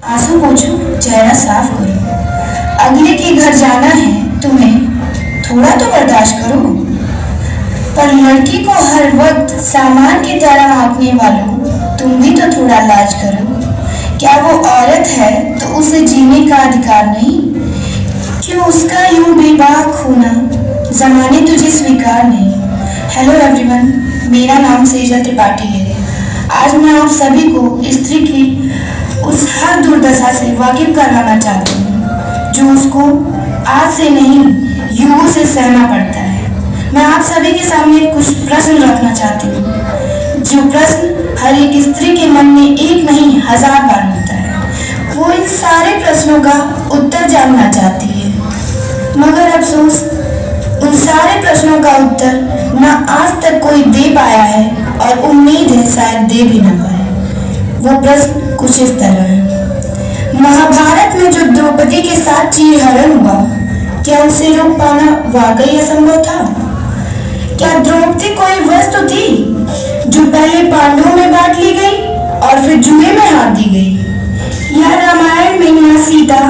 आंसू पोंछो, चेहरा साफ करो। अगले के घर जाना है तुम्हें, थोड़ा तो बर्दाश्त करो। पर लड़की को हर वक्त सामान की तरह आंकने वालों, तुम भी तो थोड़ा लाज करो। क्या वो औरत है तो उसे जीने का अधिकार नहीं? क्यों उसका यूं बेबाक होना जमाने तुझे स्वीकार नहीं? हेलो एवरीवन, मेरा नाम सेजल त्रिपाठी है। आज मैं आप सभी को स्त्री की उस हर दुर्दशा से वाकिफ कराना चाहती हूँ जो उसको आज से नहीं युगों से सहना पड़ता है। मैं आप सभी के सामने कुछ प्रश्न रखना चाहती हूँ, जो प्रश्न हर एक स्त्री के मन में एक नहीं 1000 बार होता है। वो इन सारे प्रश्नों का उत्तर जानना चाहती है, मगर अफसोस उन सारे प्रश्नों का उत्तर न आज तक कोई दे पाया है और उम्मीद है शायद दे भी न पाए। वो प्रश्न कुछ इस तरह है। महाभारत में जो द्रौपदी के साथ चीरहरण हुआ, क्या उसे रोक पाना वाकई असंभव था? क्या द्रौपदी कोई वस्तु थी जो पहले पांडवों में बांट ली गई और फिर जुए में हार दी गई? या रामायण में मां सीता,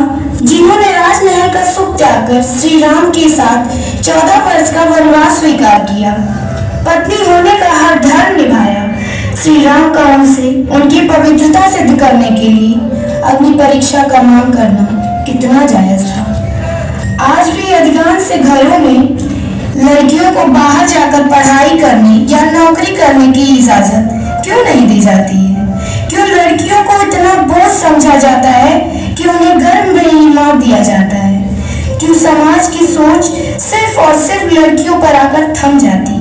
जिन्होंने राजमहल का सुख त्याग कर श्री राम के साथ 14 वर्ष का वनवास स्वीकार किया, पत्नी होने का हर धर्म निभाया, श्री राम का उनसे उनकी पवित्रता सिद्ध करने के लिए अग्नि परीक्षा का मांग करना कितना जायज था? आज भी अधिकांश से घरों में लड़कियों को बाहर जाकर पढ़ाई करने या नौकरी करने की इजाजत क्यों नहीं दी जाती है? क्यों लड़कियों को इतना बोझ समझा जाता है कि उन्हें गर्भ में ही मार दिया जाता है? क्यों समाज की सोच सिर्फ और सिर्फ लड़कियों पर आकर थम जाती है?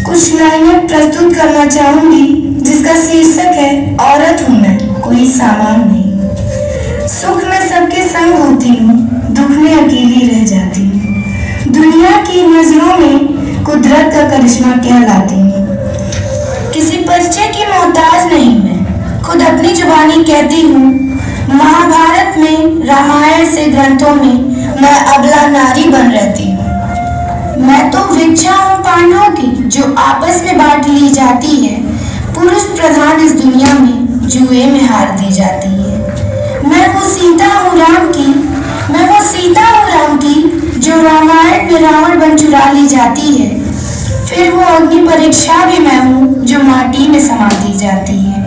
कुछ लाइनें प्रस्तुत करना चाहूंगी जिसका शीर्षक है औरत हूं मैं, कोई सामान नहीं। सुख में सबके संग होती हूँ, दुख में अकेली रह जाती हूँ। दुनिया की नजरों में कुदरत का करिश्मा कहलाती हूँ। किसी परिचय की मोहताज नहीं मैं, खुद अपनी जुबानी कहती हूँ। महाभारत में, रामायण से ग्रंथों में मैं अबला नारी बन रहती हूँ। मैं तो भिक्षा हूँ पांडवों की, जो आपस में बांट ली जाती है। पुरुष प्रधान इस दुनिया में जुए में हार दी जाती है। मैं वो सीता हूँ राम की, मैं वो सीता हूँ राम की, जो रामायण में रावण बन चुरा ली जाती है। फिर वो अग्नि परीक्षा भी मैं हूँ, जो माटी में समा दी जाती है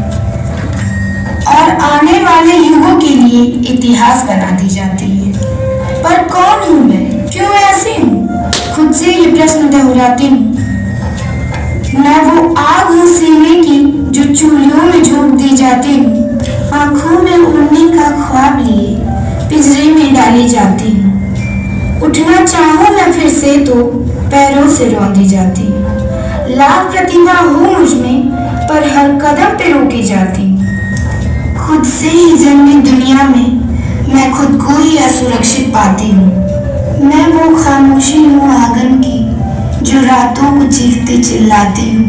और आने वाले युगों के लिए इतिहास बना दी जाती है। पर कौन हूँ मैं, क्यों ऐसी हूँ? खुद से ये प्रश्न दोहराती हूँ। मैं वो आग हूँ सीने की, जो चूल्हियों में झोंक दी जाती हूँ। आंखों में उड़ने का ख्वाब लिए पिंजरे में डाली जाती हूँ। उठना चाहूँ मैं फिर से तो पैरों से रौंदी जाती हूँ। लाख प्रतिभा हो मुझ में, पर हर कदम पे रोकी जाती हूँ। खुद से ही जन्मी दुनिया में मैं खुद को ही असुरक्षित पाती हूँ। मैं वो खामोशी हूँ आंगन की, जो रातों को चीखते चिल्लाती हूँ।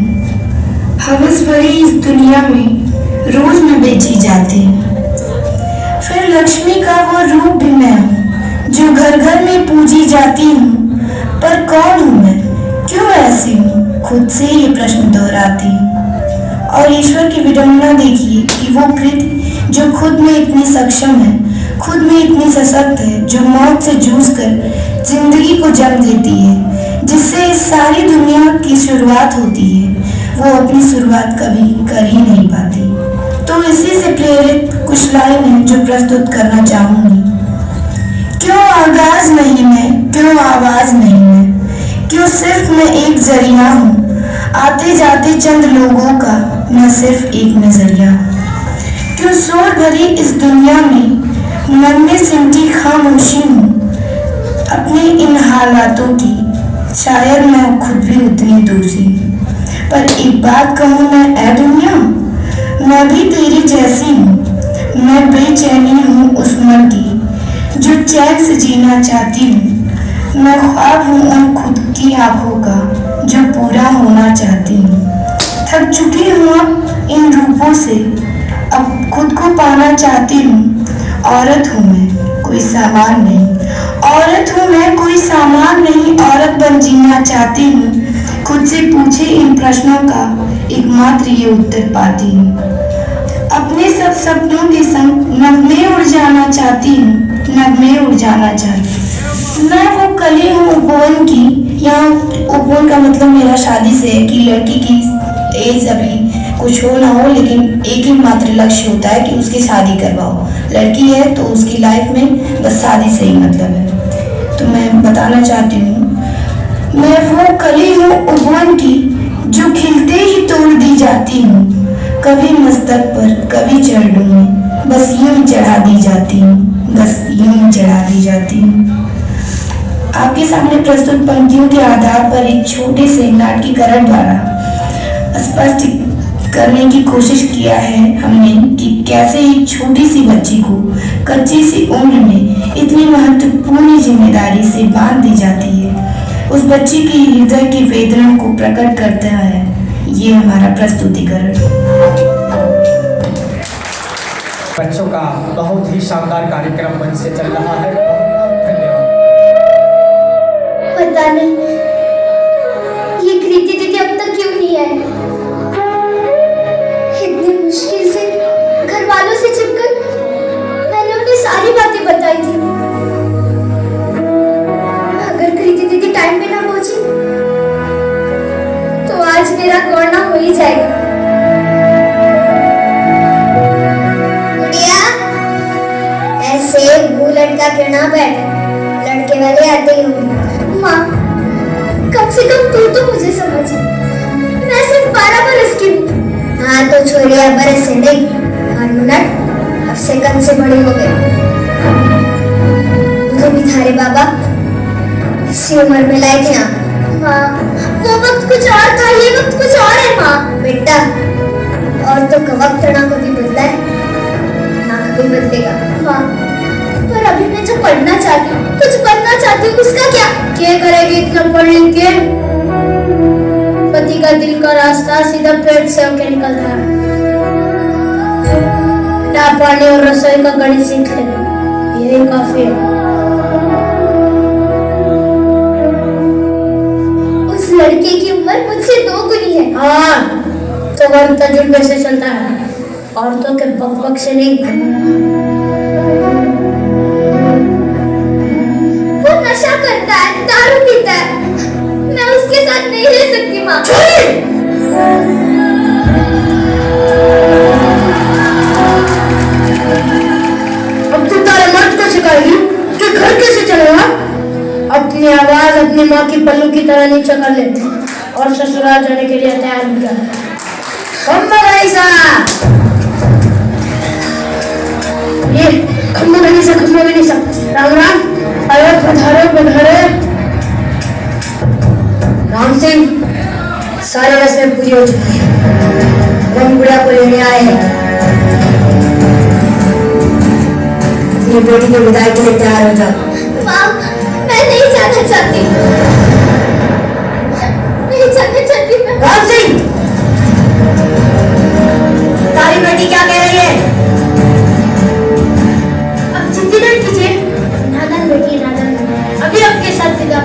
हवस भरी इस दुनिया में रोज मैं बेची जाती हूँ। फिर लक्ष्मी का वो रूप भी मैं हूँ, जो घर घर में पूजी जाती हूँ। पर कौन हूँ मैं, क्यों ऐसी हूँ? खुद से ये प्रश्न दोहराती हूँ। और ईश्वर की विडंबना देखिए कि वो कृत जो खुद में इतनी सक्षम है, खुद में इतनी सशक्त है, जो मौत से जूझकर जिंदगी को जन्म देती है, जिससे इस सारी दुनिया की शुरुआत होती है, वो अपनी शुरुआत कभी कर ही नहीं पाती। तो इसी से प्रेरित कुछ लाइनें जो प्रस्तुत करना चाहूंगी। क्यों आगाज नहीं मैं, क्यों आवाज नहीं मैं, क्यों सिर्फ मैं एक जरिया हूँ, आते जाते चंद लोगों का मैं सिर्फ एक नजरिया हूँ। क्यों शोर भरी इस दुनिया में मन में सिमटी खामोशी हूँ, अपने इन हालातों की शायद मैं खुद भी उतनी दूसरी हूँ। पर एक बात कहूँ मैं ऐ दुनिया, मैं भी तेरी जैसी हूँ। मैं बेचैनी हूँ उस मन की, जो चैन से जीना चाहती हूँ। मैं ख्वाब हूँ उन खुद की आंखों का, जो पूरा होना चाहती हूँ। थक चुकी हूँ अब इन रूपों से, अब खुद को पाना चाहती हूँ। औरत हूँ मैं, कोई सामान नहीं। औरत हूँ मैं, कोई सामान नहीं। औरत बन जीना चाहती हूँ। खुद से पूछे इन प्रश्नों का एकमात्र ये उत्तर पाती हूँ। अपने सब सपनों के संग मैं अपने जाना चाहती। मैं वो कली हूँ उपवन की। यहाँ उपवन का मतलब मेरा शादी से है कि लड़की की एज अभी कुछ हो ना हो, लेकिन एक ही मात्र लक्ष्य होता है कि उसकी शादी करवाओ। लड़की है तो उसकी लाइफ में बस शादी से ही मतलब है। तो मैं बताना चाहती हूँ, मैं वो कली हूँ उपवन की जो खिलते ही तोड़ दी जाती हूँ। कभी मस्तक पर कभी चढ़ में बस यूं चढ़ा दी जाती हूँ, बस यूं चढ़ा दी जाती हूँ। आपके सामने प्रस्तुत पंक्तियों के आधार पर एक छोटे से नाट्यकरण द्वारा स्पष्ट करने की कोशिश किया है हमने कि कैसे एक छोटी सी बच्ची को कच्ची सी उम्र में इतनी महत्वपूर्ण जिम्मेदारी से बांध दी जाती है। उस बच्ची की हृदय की वेदना को प्रकट करता है ये हमारा प्रस्तुतिकरण। बच्चों का बहुत ही शानदार कार्यक्रम मंच से चल रहा है। धन्यवाद। पता नहीं ये कृति दीदी अब तक क्यों नहीं आई। इतनी मुश्किल से घर वालों से छिपकर मैंने उन्हें सारी बातें बताई थी। अगर कृति दीदी टाइम पे ना पहुंची तो आज मेरा गौना हो ही जाएगा। गुड़िया, ऐसे मुंह लटका के ना बैठ, लड़के वाले आते ही होंगे। माँ, कम से कम तू तो मुझे समझ। मैं सिर्फ 12 बरस की हूँ। हाँ तो छोड़िया, बरस से नहीं, 8 मिनट और सेकंड से बड़ी हो गई। मुझे भी थारे बाबा इसी उम्र में लाए थे यहाँ। माँ, वो वक्त कुछ और था, ये वक्त कुछ और है। माँ बेटा, और तो वक्त ना कभी बदला है ना कभी बदलेगा। माँ, पर अभी मैं जो पढ़ना चाहती हूँ, कुछ बनना चाहती हूँ, उसका क्या करेगी इतना पढ़ लिख के? पति का दिल का रास्ता सीधा पेट से होके निकलता है। पानी और रसोई का गणित सीख ले, यही काफी है। उस लड़के की उम्र मुझसे 2 गुनी है। हाँ, तो वक्त तजुर्बे से चलता है, औरतों के बक से नहीं। वो नशा करता है, दारू पीता है, मैं उसके साथ नहीं रह सकती। माँ, अब तू तारे मर्द को सिखाएगी कि घर कैसे चलेगा? अपनी आवाज अपनी माँ की पल्लू की तरह नीचे कर ले और ससुराल जाने के लिए तैयार हो जा। ये खम्मा गणेशा, राम राम। अरे पधारे। राम सिंह, सारे रस्में पूरी हो चुकी है। हम गुड़िया को लेने आए हैं। अपनी बेटी की विदाई के लिए तैयार हो जाओ। माँ, मैं नहीं जाना चाहती। राम सिंह, तारी बेटी क्या कह रही है? अब चिंता न कीजिए, नादान बेटी नादान, अभी आपके साथ विदा।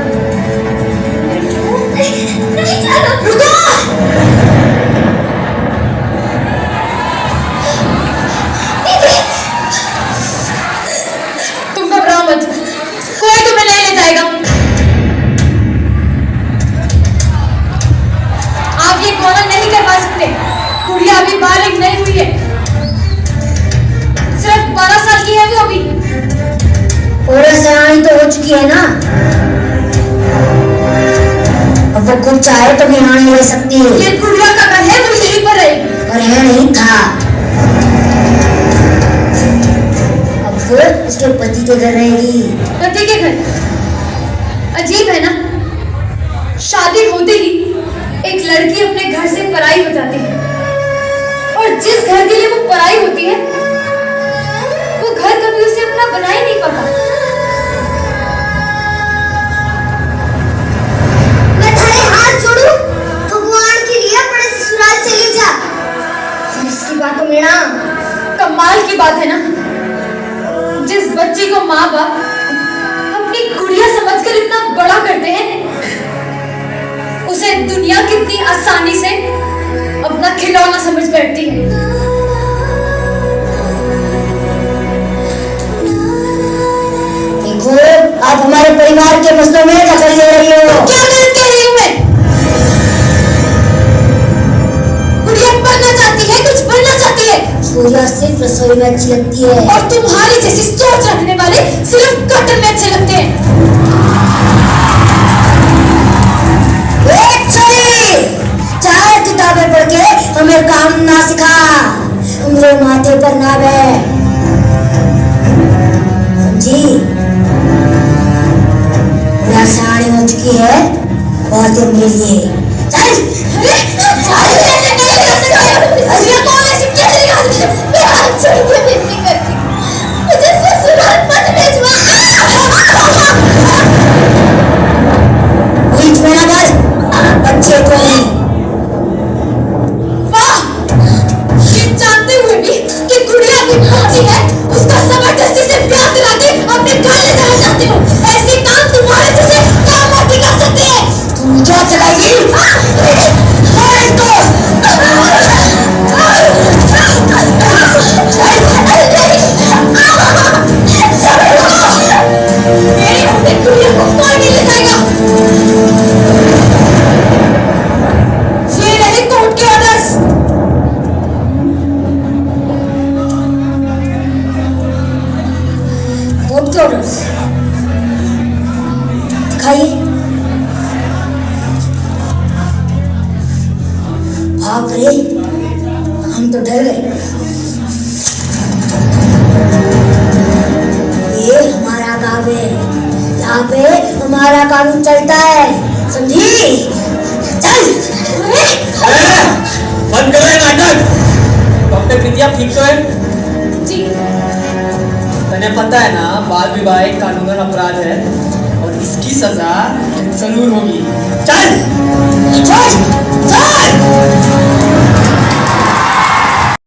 नहीं जाना। रुको। तुम घबराओ मत, कोई तुम्हें नहीं ले जाएगा। आप ये गौना नहीं करवा सकते। गुड़िया अभी बालिग नहीं हुई है, सिर्फ 12 साल की है वो अभी। और सयानी तो हो चुकी है ना, अब वो खुद चाहे तो भी यहाँ नहीं रह सकती है। ये गुड़िया का घर है, वो यहीं पर है। और है नहीं था, अब वो उसके पति के घर रहेगी। पति के घर? अजीब है ना, शादी होते ही एक लड़की अपने घर से पराई हो जाती है, और जिस घर के लिए वो पराई होती है वो घर कभी उसे अपना बना ही नहीं पाता। मैं तेरे हाथ जोड़ूं, भगवान के लिए अपने ससुराल चली जा। इसकी बात तो मेरा कमाल की बात है ना, जिस बच्ची को माँ बाप अपनी गुड़िया समझकर इतना बड़ा करते हैं, उसे दुनिया कितनी आसानी से अपना खिलौना समझ बैठती है। देखो, में अच्छी लगती है। और तुम्हारी जैसी सोच रखने वाले सिर्फ कॉटन में अच्छे लगते हैं। चाहे किताबें पढ़ के हमें काम ना सिखा, हमरे माथे पर ना बैठ, समझी? मेरा साड़ी हो चुकी है, बहुत है मेरे लिए। चल कौन ऐसी कैसी गाली? मैं आज से विनती करती हूँ, मुझे ससुराल मत भेजवा। बीच में ना बस, बच्चे को नहीं। वाह! ये जानते हुए भी कि गुड़िया की बच्ची है, उसका जबरदस्ती से ब्याह दिला के अपने घर ले जाना चाहते हो। ऐसे काम तुम्हारे जैसे काम आदमी कर सकते हैं। तुम क्या चलाएगी? मेरे अपने गुड़िया को कोई नहीं ले जाएगा। ये रहे कोर्ट के ऑर्डर्स। कोर्ट के ऑर्डर्स दिखाइए। बाप रे, हम तो डर गए। ये हमारा गाँव है, यहाँ पे हमारा कानून चलता है, समझी? चल। बंद करो ये नाटक। डॉक्टर प्रीतिया ठीक तो है? जी। तने पता है ना, बाल विवाह एक कानूनन अपराध है और इसकी सजा जरूर होगी। चल।